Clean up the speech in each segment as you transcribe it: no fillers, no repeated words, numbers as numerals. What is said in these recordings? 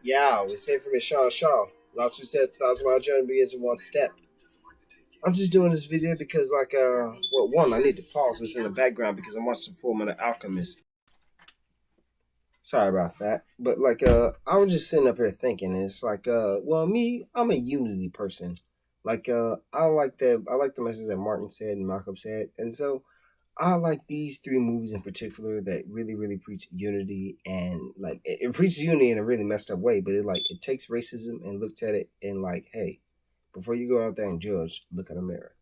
Yeah, we say from Sean Shaw. Lao Tzu said, "Thousand mile journey begins in one step." I'm just doing this video because, well, one, I need to pause what's in the background because I'm watching Full Metal Alchemist. Sorry about that, but I was just sitting up here thinking. It's well, me, I'm a unity person. I like the message that Martin said and Malcolm said, and so I like these three movies in particular that really, really preach unity and it preaches unity in a really messed up way, but it takes racism and looks at it and hey, before you go out there and judge, look in a mirror.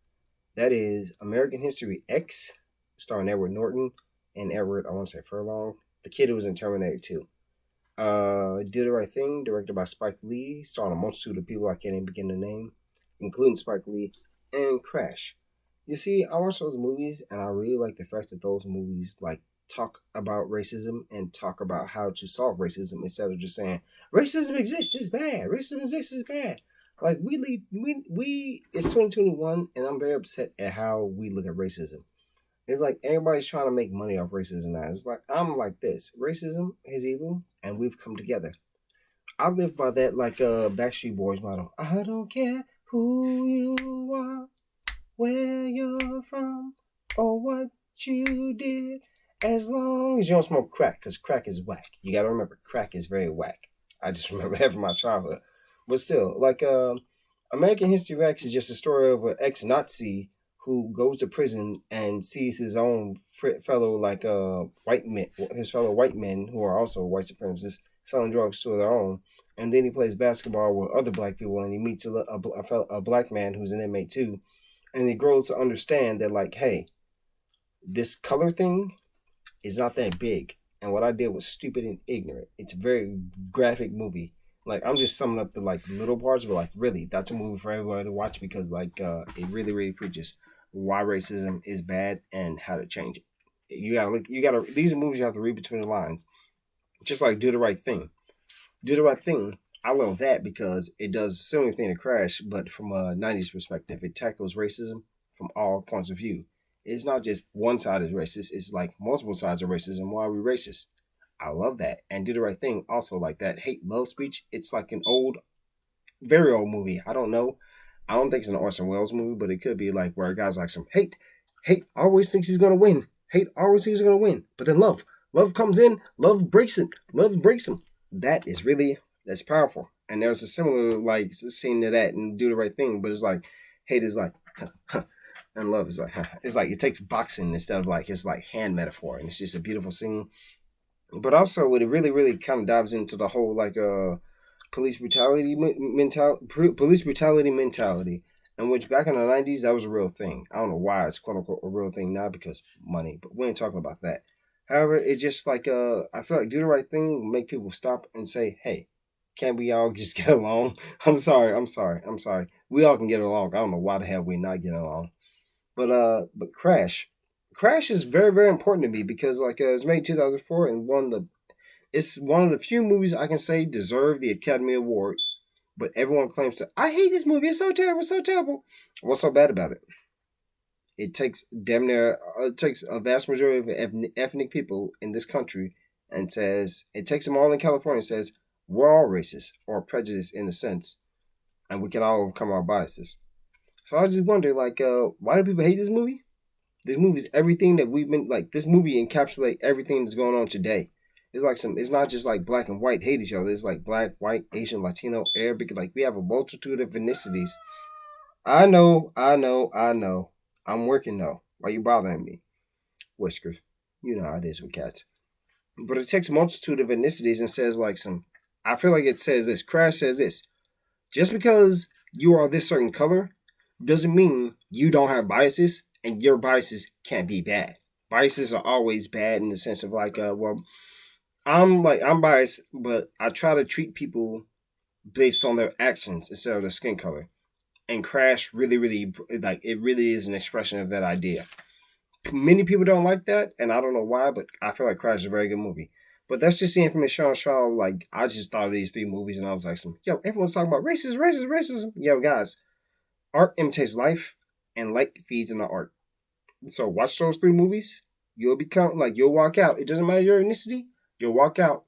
That is American History X, starring Edward Norton and Edward, I want to say Furlong, the kid who was in Terminator 2. Do the Right Thing, directed by Spike Lee, starring a multitude of people I can't even begin to name, including Spike Lee, and Crash. You see, I watch those movies and I really like the fact that those movies talk about racism and talk about how to solve racism instead of just saying racism exists, it's bad. Racism exists, it's bad. We it's 2021 and I'm very upset at how we look at racism. It's like everybody's trying to make money off racism now. It's like I'm like this. Racism is evil and we've come together. I live by that Backstreet Boys motto. I don't care who you are, where you're from, or what you did, as long as you don't smoke crack, because crack is whack. You gotta remember, crack is very whack. I just remember that from my childhood. But still, American History X is just a story of an ex-Nazi who goes to prison and sees his own fellow white men, his fellow white men who are also white supremacists selling drugs to their own. And then he plays basketball with other black people, and he meets a black man who's an inmate too, and he grows to understand that hey, this color thing is not that big, and what I did was stupid and ignorant. It's a very graphic movie. I'm just summing up the little parts, but really, that's a movie for everybody to watch because it really, really preaches why racism is bad and how to change it. You gotta these are movies you have to read between the lines, just like Do the Right Thing. Do the Right Thing, I love that because it does a similar thing to Crash, but from a 90s perspective. It tackles racism from all points of view. It's not just one side is racist, it's like multiple sides of racism. Why are we racist? I love that. And Do the Right Thing, also like that hate love speech. It's like an old, very old movie. I don't know. I don't think it's an Orson Welles movie, but it could be where a guy's like some hate always thinks he's gonna win. Hate always thinks he's gonna win. But then love comes in, love breaks him. Love breaks him. That's powerful. And there's a similar scene to that and Do the Right Thing, but it's hate is and love is it's it takes boxing instead of it's hand metaphor, and it's just a beautiful scene. But also, what it really, really kind of dives into the whole police brutality mentality, in which back in the 90s that was a real thing. I don't know why it's quote unquote a real thing now because money, but we ain't talking about that. However, it's just I feel like Do the Right Thing will make people stop and say, "Hey, can't we all just get along?" I'm sorry. We all can get along. I don't know why the hell we not getting along. But Crash is very, very important to me because it was made 2004 and it's one of the few movies I can say deserve the Academy Award. But everyone claims that I hate this movie. It's so terrible, so terrible. What's so bad about it? It takes damn near it takes a vast majority of ethnic people in this country and says it takes them all in California and says we're all racist or prejudiced in a sense, and we can all overcome our biases. So I just wonder, why do people hate this movie? This movie is everything that we've been This movie encapsulate everything that's going on today. It's it's not just black and white hate each other. It's black, white, Asian, Latino, Arabic. We have a multitude of ethnicities. I know. I'm working though. Why you bothering me? Whiskers. You know how it is with cats. But it takes a multitude of ethnicities and says I feel like it says this. Crash says this. Just because you are this certain color doesn't mean you don't have biases and your biases can't be bad. Biases are always bad in the sense of I'm biased, but I try to treat people based on their actions instead of their skin color. And Crash really, really it really is an expression of that idea. Many people don't like that, and I don't know why, but I feel like Crash is a very good movie. But that's just the information Shaw. I just thought of these three movies, and I was yo, everyone's talking about racism. Yo, guys, art imitates life, and light feeds into art. So watch those three movies. You'll become you'll walk out. It doesn't matter your ethnicity. You'll walk out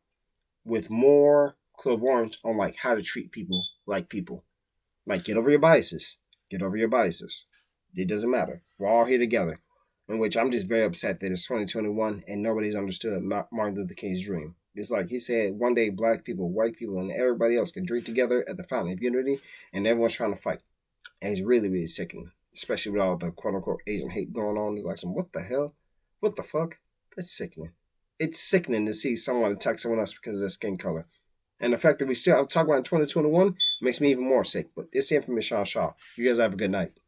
with more clairvoyance on like how to treat people like people. Like, get over your biases. Get over your biases. It doesn't matter. We're all here together. In which I'm just very upset that it's 2021 and nobody's understood Martin Luther King's dream. It's like he said, one day black people, white people, and everybody else can drink together at the fountain of unity, and everyone's trying to fight. And it's really, really sickening, especially with all the quote unquote Asian hate going on. It's like, what the hell? What the fuck? That's sickening. It's sickening to see someone attack someone else because of their skin color. And the fact that we still talk about in 2021 makes me even more sick. But it's the infamous Sean Shaw. You guys have a good night.